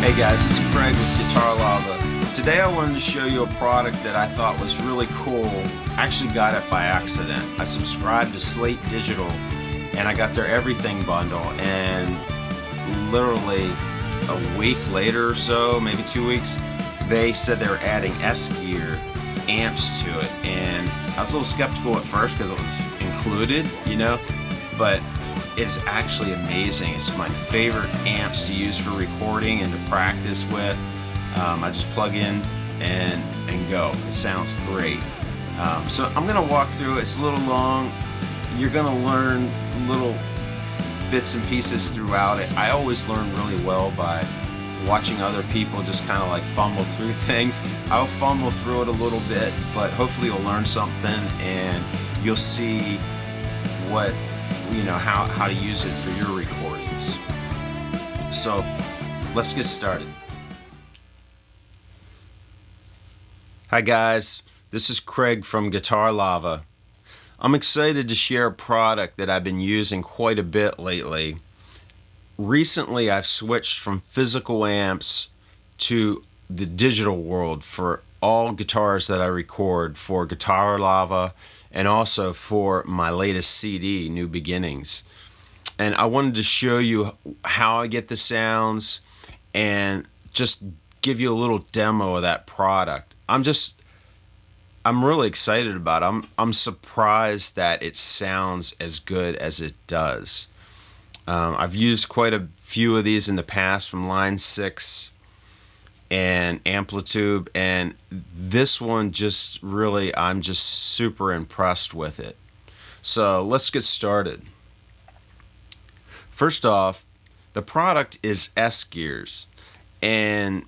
Hey guys, this is Craig with GuitarLava. Today I wanted to show you a product that I thought was really cool. I actually got it by accident. I subscribed to Slate Digital and I got their everything bundle, and literally a week later or so, maybe 2 weeks, they said they were adding S-Gear amps to it, and I was a little skeptical at first because it was included, but it's actually amazing. It's my favorite amps to use for recording and to practice with. I just plug in and go. It sounds great. So I'm gonna walk through it. It's a little long. You're gonna learn little bits and pieces throughout it. I always learn really well by watching other people just kind of like fumble through things. I'll fumble through it a little bit, but hopefully you'll learn something and you'll see how to use it for your recordings. So let's get started. Hi guys, this is Craig from GuitarLava. I'm excited to share a product that I've been using quite a bit lately. Recently I've switched from physical amps to the digital world for all guitars that I record for GuitarLava and also for my latest CD, New Beginnings. And I wanted to show you how I get the sounds and just give you a little demo of that product. I'm really excited about it. I'm surprised that it sounds as good as it does. I've used quite a few of these in the past from Line 6 and Amplitube, and this one just really, I'm just super impressed with it. So let's get started. First off, the product is S-Gears, and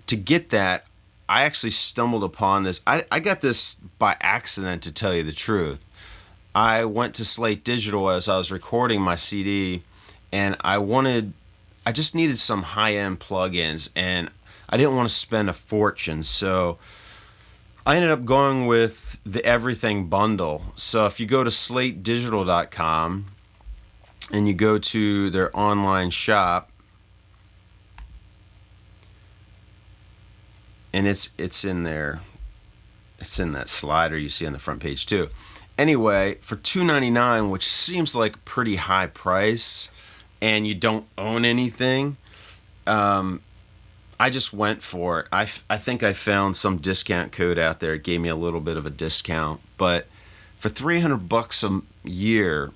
to get that, I actually stumbled upon this. I got this by accident, to tell you the truth. I went to Slate Digital as I was recording my CD, and I just needed some high-end plugins, and I didn't want to spend a fortune, so I ended up going with the Everything Bundle. So if you go to slatedigital.com and you go to their online shop, and it's in there. It's in that slider you see on the front page too. Anyway, for $2.99, which seems like a pretty high price, and you don't own anything, I just went for it. I think I found some discount code out there. It gave me a little bit of a discount, but for $300 a year,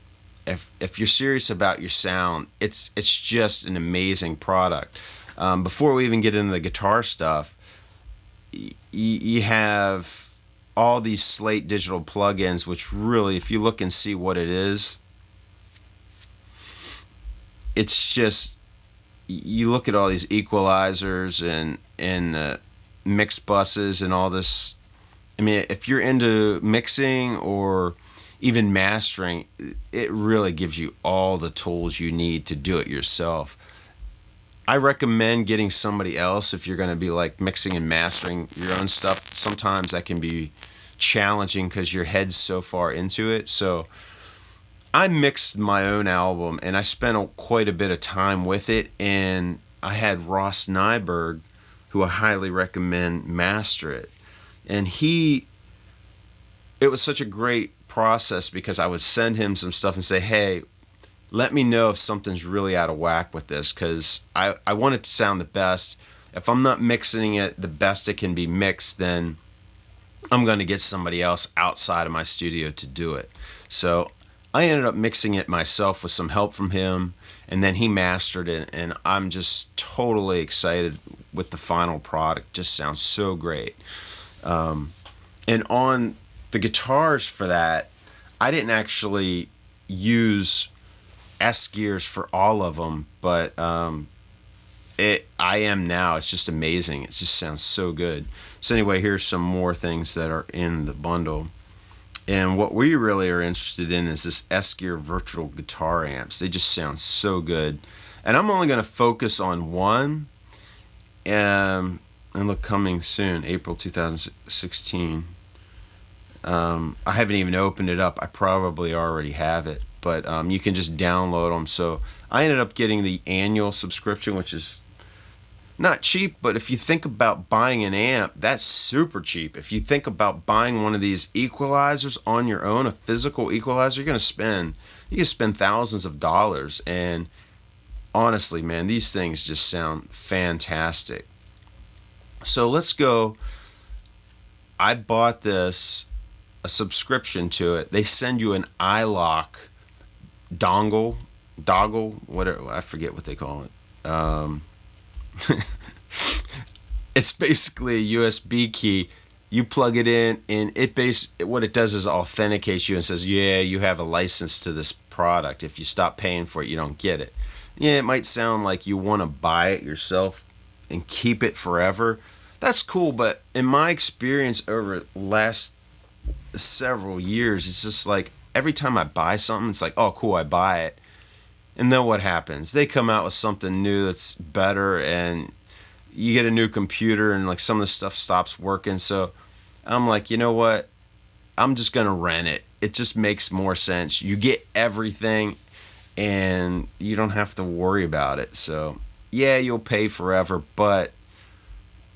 if you're serious about your sound, it's just an amazing product. Before we even get into the guitar stuff, you have all these Slate Digital plugins, which really, if you look and see what it is, it's just, you look at all these equalizers and mix buses and all this. I mean, if you're into mixing or even mastering, it really gives you all the tools you need to do it yourself. I recommend getting somebody else if you're going to be like mixing and mastering your own stuff. Sometimes that can be challenging because your head's so far into it. So I mixed my own album and I spent quite a bit of time with it, and I had Ross Nyberg, who I highly recommend, master it. And it was such a great process because I would send him some stuff and say, hey, let me know if something's really out of whack with this, because I want it to sound the best. If I'm not mixing it the best it can be mixed, then I'm going to get somebody else outside of my studio to do it. So I ended up mixing it myself with some help from him, and then he mastered it, and I'm just totally excited with the final product. It just sounds so great. And on the guitars for that, I didn't actually use S-Gears for all of them, but I am now. It's just amazing. It just sounds so good. So anyway, here's some more things that are in the bundle. And what we really are interested in is this S-Gear virtual guitar amps. They just sound so good. And I'm only going to focus on one. And look, coming soon, April 2016. I haven't even opened it up. I probably already have it. But you can just download them. So I ended up getting the annual subscription, which is not cheap, but if you think about buying an amp, that's super cheap. If you think about buying one of these equalizers on your own, a physical equalizer, you can spend thousands of dollars. And honestly, man, these things just sound fantastic. So let's go. I bought a subscription to it. They send you an iLock doggle, whatever, I forget what they call it. It's basically a USB key. You plug it in, and what it does is authenticates you and says, yeah, you have a license to this product. If you stop paying for it, you don't get it. Yeah, it might sound like you want to buy it yourself and keep it forever. That's cool, but in my experience over the last several years, it's just like every time I buy something, it's like, oh, cool, I buy it. And then what happens? They come out with something new that's better, and you get a new computer, and like some of the stuff stops working. So I'm like, you know what? I'm just going to rent it. It just makes more sense. You get everything, and you don't have to worry about it. So yeah, you'll pay forever, but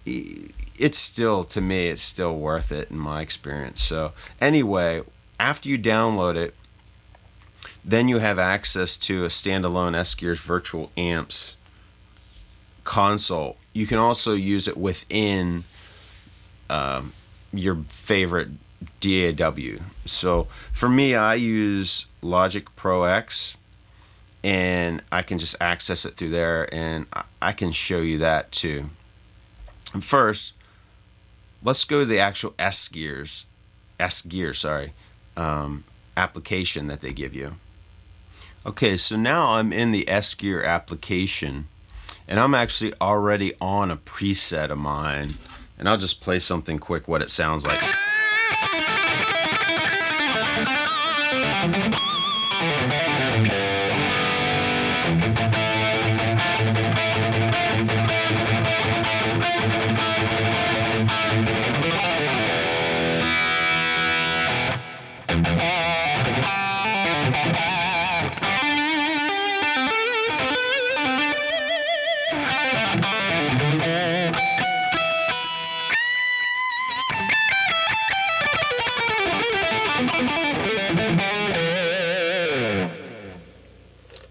it's still, to me, it's still worth it in my experience. So anyway, after you download it, then you have access to a standalone ALGE'S virtual amps console. You can also use it within your favorite DAW. So for me, I use Logic Pro X, and I can just access it through there, and I can show you that too. And first, let's go to the actual ALGE'S application that they give you. Okay, so now I'm in the ALGE'S application, and I'm actually already on a preset of mine, and I'll just play something quick what it sounds like.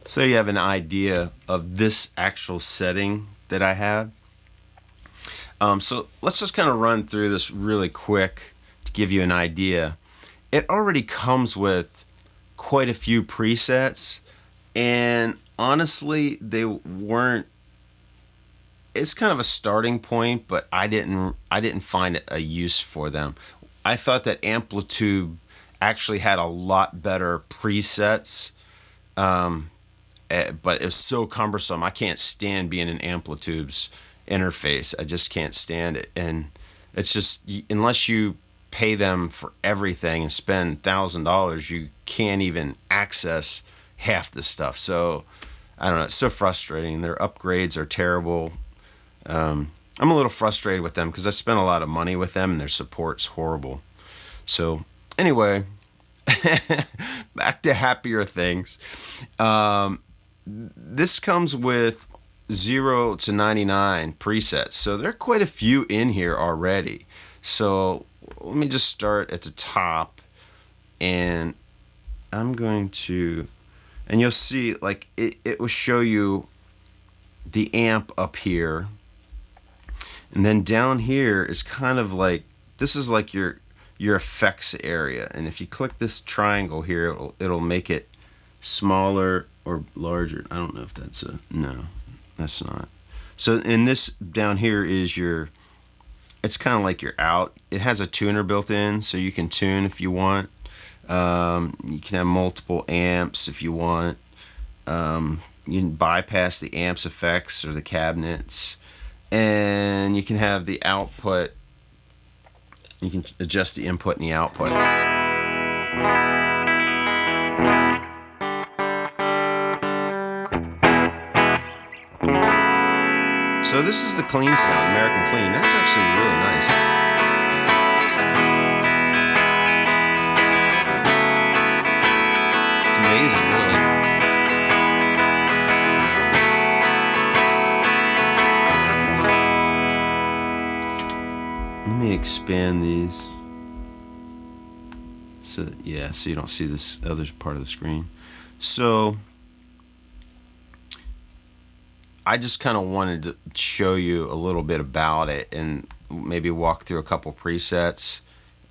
So you have an idea of this actual setting that I have. So let's just kind of run through this really quick to give you an idea. It already comes with quite a few presets, and honestly, they weren't. It's kind of a starting point, but I didn't find a use for them. I thought that Amplitube actually had a lot better presets. But it's so cumbersome. I can't stand being in Amplitude's interface. I just can't stand it. And it's just, unless you pay them for everything and spend $1,000, you can't even access half the stuff. So I don't know. It's so frustrating. Their upgrades are terrible. I'm a little frustrated with them because I spent a lot of money with them, and their support's horrible. So anyway, back to happier things. This comes with 0 to 99 presets, so there are quite a few in here already. So let me just start at the top, and I'm going to, and you'll see, like, it will show you the amp up here, and then down here is kind of like, this is like your effects area, and if you click this triangle here, it'll make it smaller or larger. I don't know if that's no, that's not. So in this down here is it's kind of like your out. It has a tuner built in, so you can tune if you want. You can have multiple amps if you want. You can bypass the amps effects or the cabinets, and you can have the output. You can adjust the input and the output. So this is the clean sound, American Clean. That's actually really nice. It's amazing, really. expand these. So yeah, so you don't see this other part of the screen. So I just kind of wanted to show you a little bit about it and maybe walk through a couple presets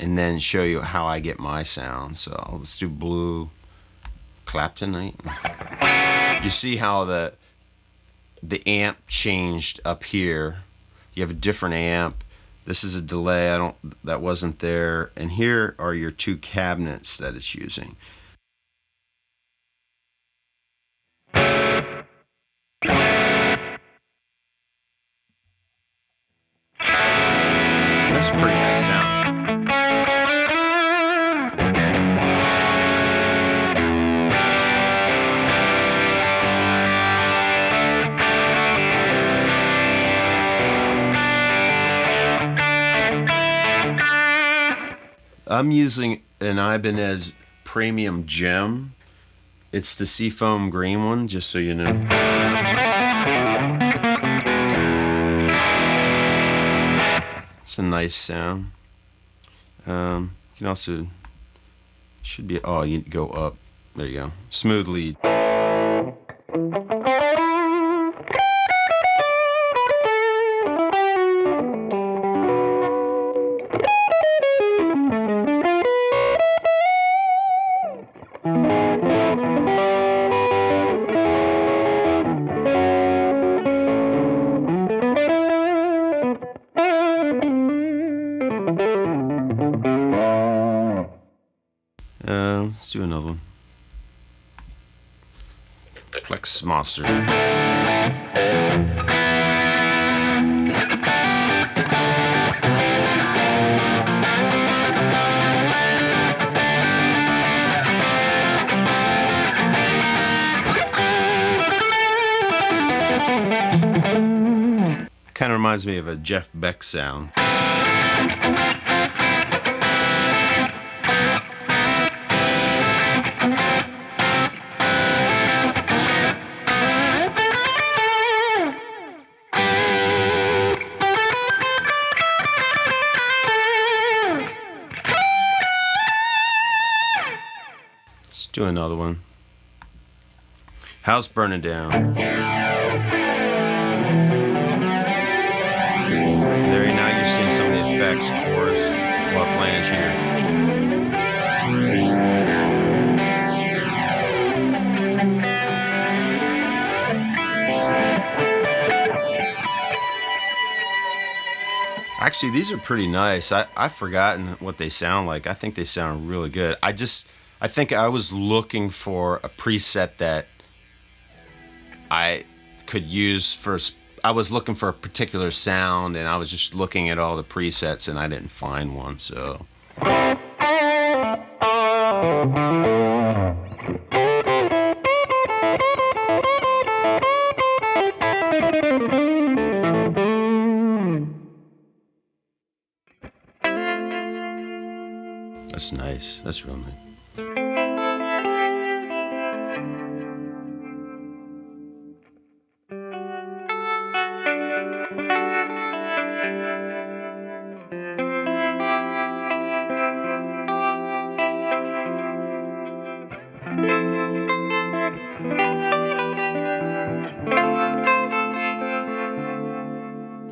and then show you how I get my sound. So let's do blue Claptonite. You see how the amp changed up here. You have a different amp. This is a delay. That wasn't there. And here are your two cabinets that it's using. That's a pretty nice sound. I'm using an Ibanez Premium Gem. It's the seafoam green one, just so you know. It's a nice sound. You can also, should be, oh, you go up. There you go. Smooth lead. Let's do another one. Plex Monster. Kind of reminds me of a Jeff Beck sound. Let's do another one. House Burning Down. There, now you're seeing some of the effects, chorus, or flange here. Actually, these are pretty nice. I've forgotten what they sound like. I think they sound really good. I think I was looking for a preset that I could use for, I was looking for a particular sound, and I was just looking at all the presets and I didn't find one, so. That's nice. That's real nice.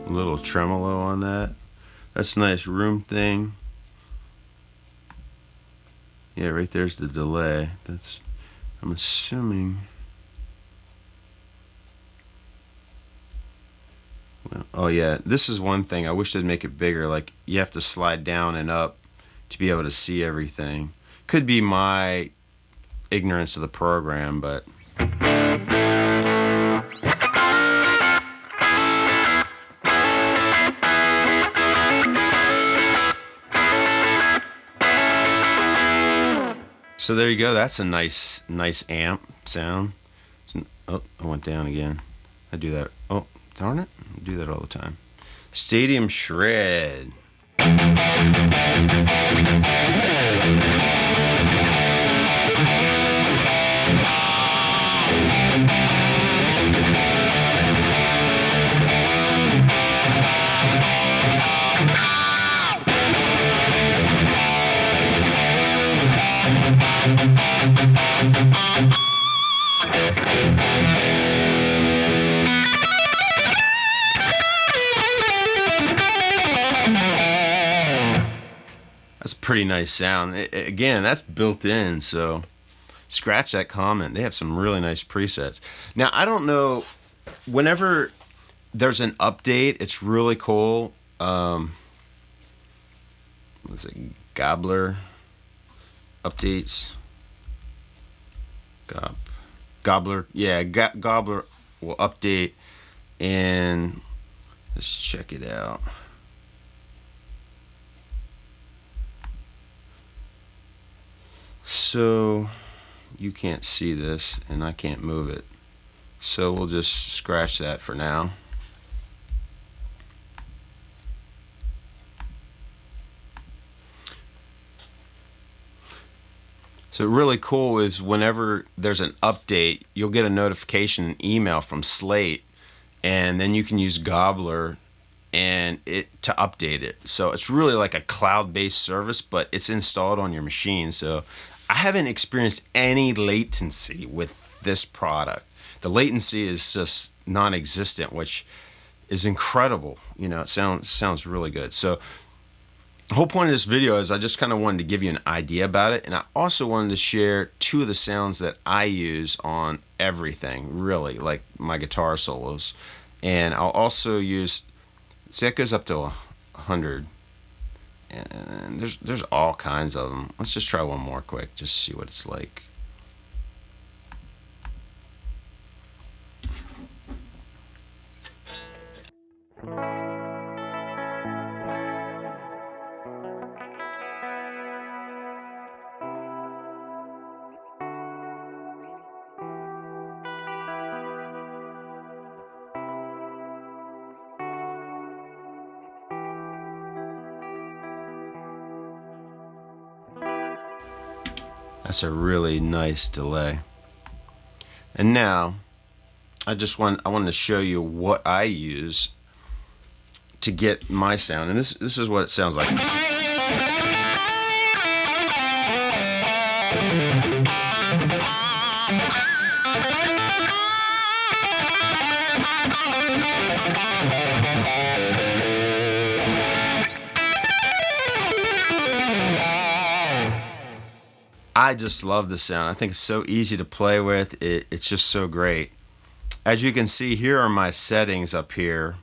A little tremolo on that. That's a nice room thing. Yeah, right there's the delay. That's, I'm assuming. Well, oh yeah, this is one thing. I wish they'd make it bigger. Like, you have to slide down and up to be able to see everything. Could be my ignorance of the program, but. So there you go. That's a nice amp sound. Oh, I went down again. I do that. Oh, darn it. I do that all the time. Stadium Shred. pretty nice sound. Again, that's built in, so scratch that comment. They have some really nice presets. Now, I don't know, whenever there's an update, it's really cool. What's it? Gobbler updates. Gobbler. Yeah, Gobbler will update, and let's check it out. So you can't see this, and I can't move it. So we'll just scratch that for now. So really cool is whenever there's an update, you'll get a notification, an email from Slate, and then you can use Gobbler and to update it. So it's really like a cloud-based service, but it's installed on your machine. So I haven't experienced any latency with this product. The latency is just non-existent, which is incredible. You know, it sounds really good. So the whole point of this video is I just kind of wanted to give you an idea about it, and I also wanted to share two of the sounds that I use on everything, really, like my guitar solos. And I'll also use, see, it goes up to 100, and there's all kinds of them. Let's just try one more quick, just see what it's like. That's a really nice delay. And now I wanted to show you what I use to get my sound, and this is what it sounds like. I just love the sound. I think it's so easy to play with. It's just so great. As you can see, here are my settings up here,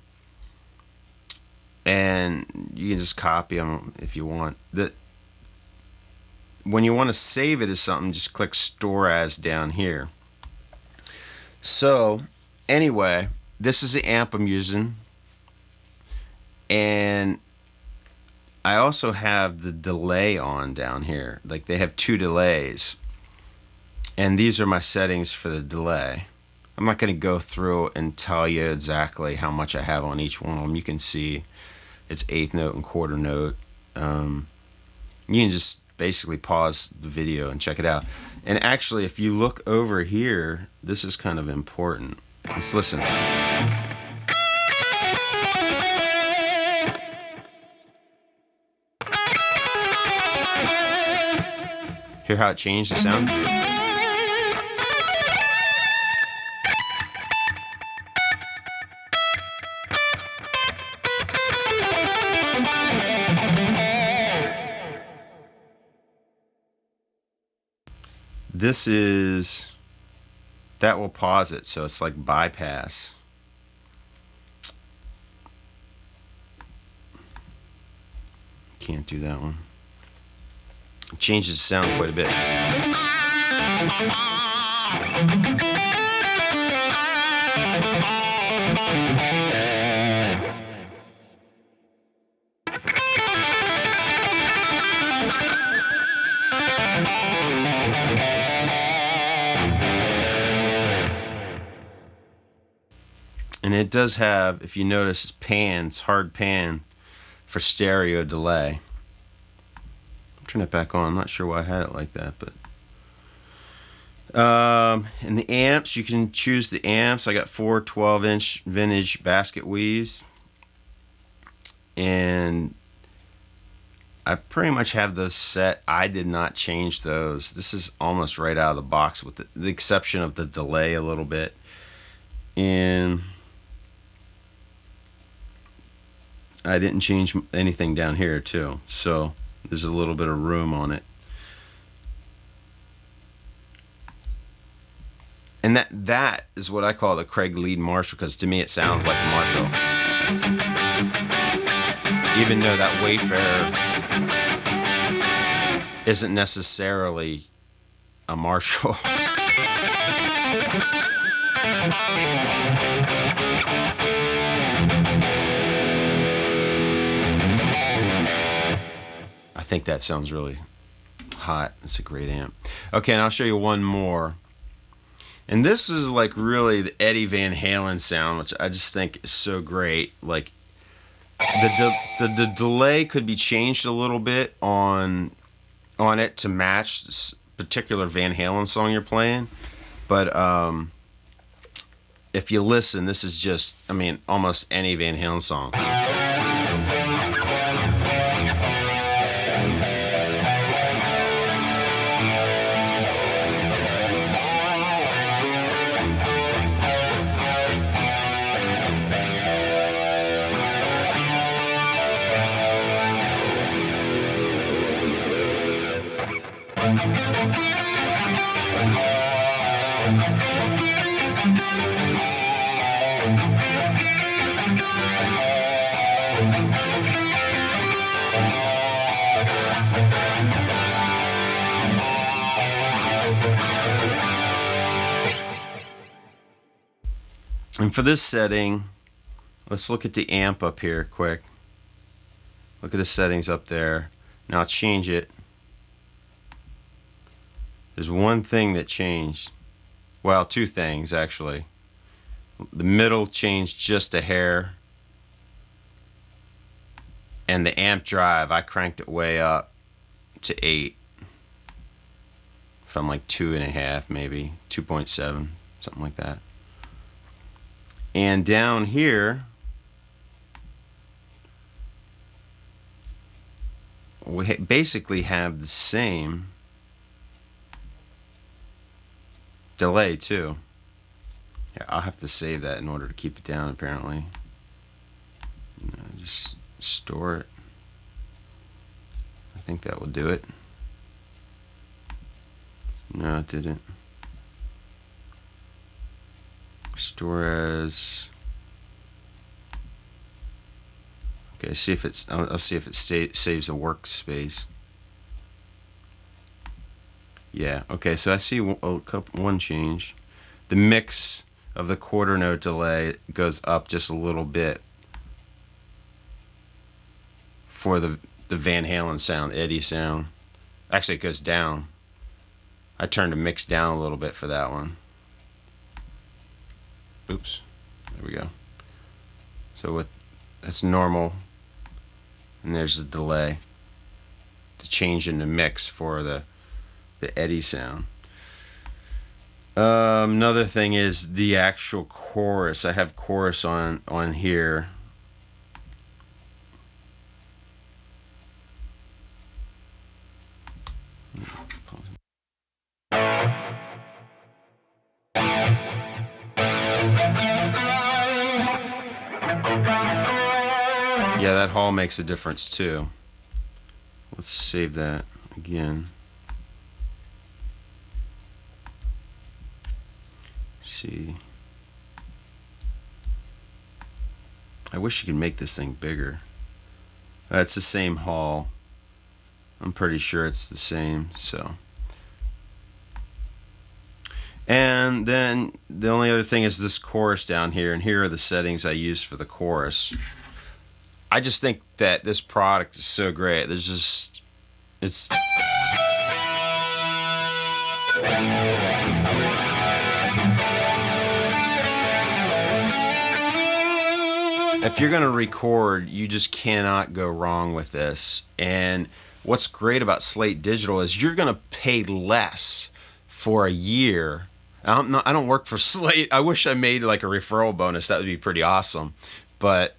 and you can just copy them if you want. When you want to save it as something, just click Store As down here. So anyway, this is the amp I'm using, and I also have the delay on down here. Like, they have two delays, and these are my settings for the delay. I'm not going to go through and tell you exactly how much I have on each one of them. You can see it's eighth note and quarter note. You can just basically pause the video and check it out. And actually, if you look over here, this is kind of important. Let's listen. Hear how it changed the sound? That will pause it, so it's like bypass. Can't do that one. It changes the sound quite a bit. And it does have, if you notice, pans, hard pan for stereo delay. Turn it back on. I'm not sure why I had it like that, but in the amps, you can choose the amps. I got 4 12-inch vintage basket Wii's, and I pretty much have those set. I did not change those. This is almost right out of the box, with the exception of the delay a little bit. And I didn't change anything down here too. So There's a little bit of room on it. And that is what I call the Craig lead Marshall, because to me it sounds like a Marshall. Even though that Wayfarer isn't necessarily a Marshall. I think that sounds really hot. It's a great amp. Okay, and I'll show you one more. And this is like really the Eddie Van Halen sound, which I just think is so great. Like the delay could be changed a little bit on it to match this particular Van Halen song you're playing. But if you listen, this is just, I mean, almost any Van Halen song. And for this setting, let's look at the amp up here quick. Look at the settings up there. Now change it. There's one thing that changed. Well, two things actually. The middle changed just a hair. And the amp drive, I cranked it way up to 8. From like 2.5 maybe, 2.7, something like that. And down here, we basically have the same delay too. Yeah, I'll have to save that in order to keep it down apparently. Just store it. I think that will do it. No, it didn't. Store as. Okay, see if it's. I'll see if it saves the workspace. Yeah. Okay, so I see one change. The mix of the quarter note delay goes up just a little bit for the Van Halen sound, Eddie sound. Actually, it goes down. I turned the mix down a little bit for that one. Oops, there we go. So that's normal, and there's the delay to change in the mix for the Eddie sound. Another thing is the actual chorus. I have chorus on here. Yeah, that hall makes a difference too. Let's save that again. See. I wish you could make this thing bigger. It's the same hall. I'm pretty sure it's the same, so. And then the only other thing is this chorus down here, and here are the settings I used for the chorus. I just think that this product is so great. There's just, it's. If you're going to record, you just cannot go wrong with this. And what's great about Slate Digital is you're going to pay less for a year. I don't work for Slate. I wish I made like a referral bonus. That would be pretty awesome. But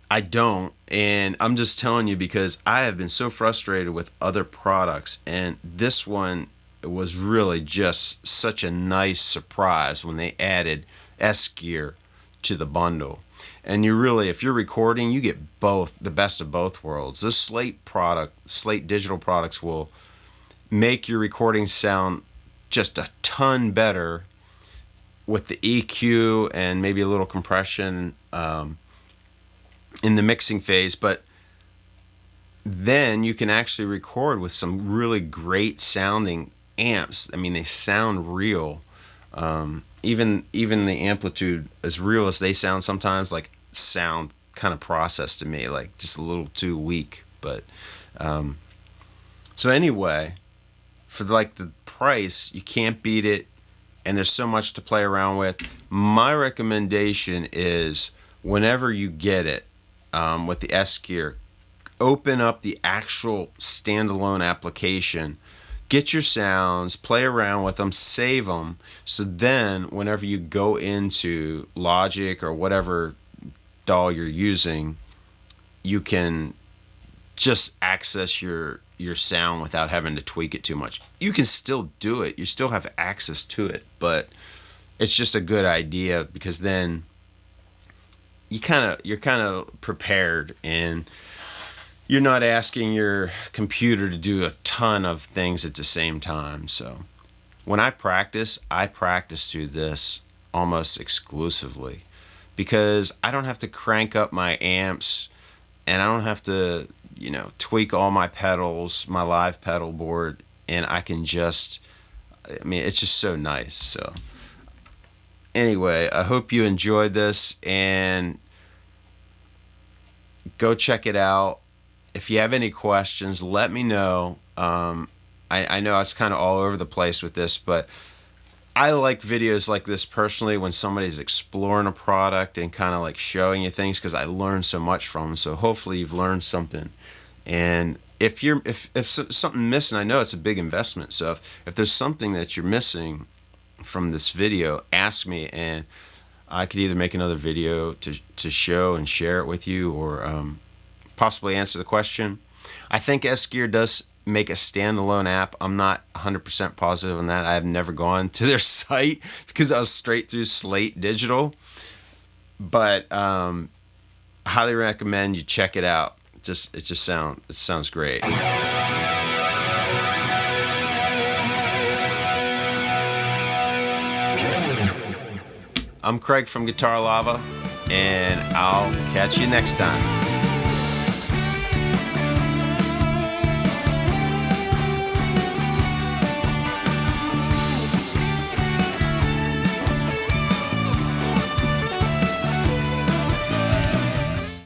I don't. And I'm just telling you because I have been so frustrated with other products. And this one was really just such a nice surprise when they added S gear to the bundle. And you really, if you're recording, you get both, the best of both worlds. This Slate Digital products will make your recording sound just a ton better with the EQ and maybe a little compression in the mixing phase. But then you can actually record with some really great sounding amps. I mean, they sound real. Even the Amplitube, as real as they sound sometimes, like sound kind of processed to me, like just a little too weak. But so anyway, for like the price, you can't beat it, and there's so much to play around with. My recommendation is whenever you get it with the S Gear, open up the actual standalone application, get your sounds, play around with them, save them, so then whenever you go into Logic or whatever DAW you're using, you can just access your sound without having to tweak it too much. You can still do it, you still have access to it, but it's just a good idea, because then you're kind of prepared, and you're not asking your computer to do a ton of things at the same time. So when I practice through this almost exclusively, because I don't have to crank up my amps, and I don't have to, tweak all my pedals, my live pedal board, and I can just, it's just so nice. So anyway, I hope you enjoyed this, and go check it out. If you have any questions, let me know. I know I was kind of all over the place with this, but I like videos like this personally when somebody's exploring a product and kind of like showing you things, because I learn so much from them. So hopefully you've learned something. And if something missing, I know it's a big investment. So if there's something that you're missing from this video, ask me, and I could either make another video to show and share it with you, or possibly answer the question. I think S Gear does make a standalone app. I'm not 100% positive on that. I have never gone to their site because I was straight through Slate Digital. But highly recommend you check it out. It sounds great. I'm Craig from GuitarLava, and I'll catch you next time.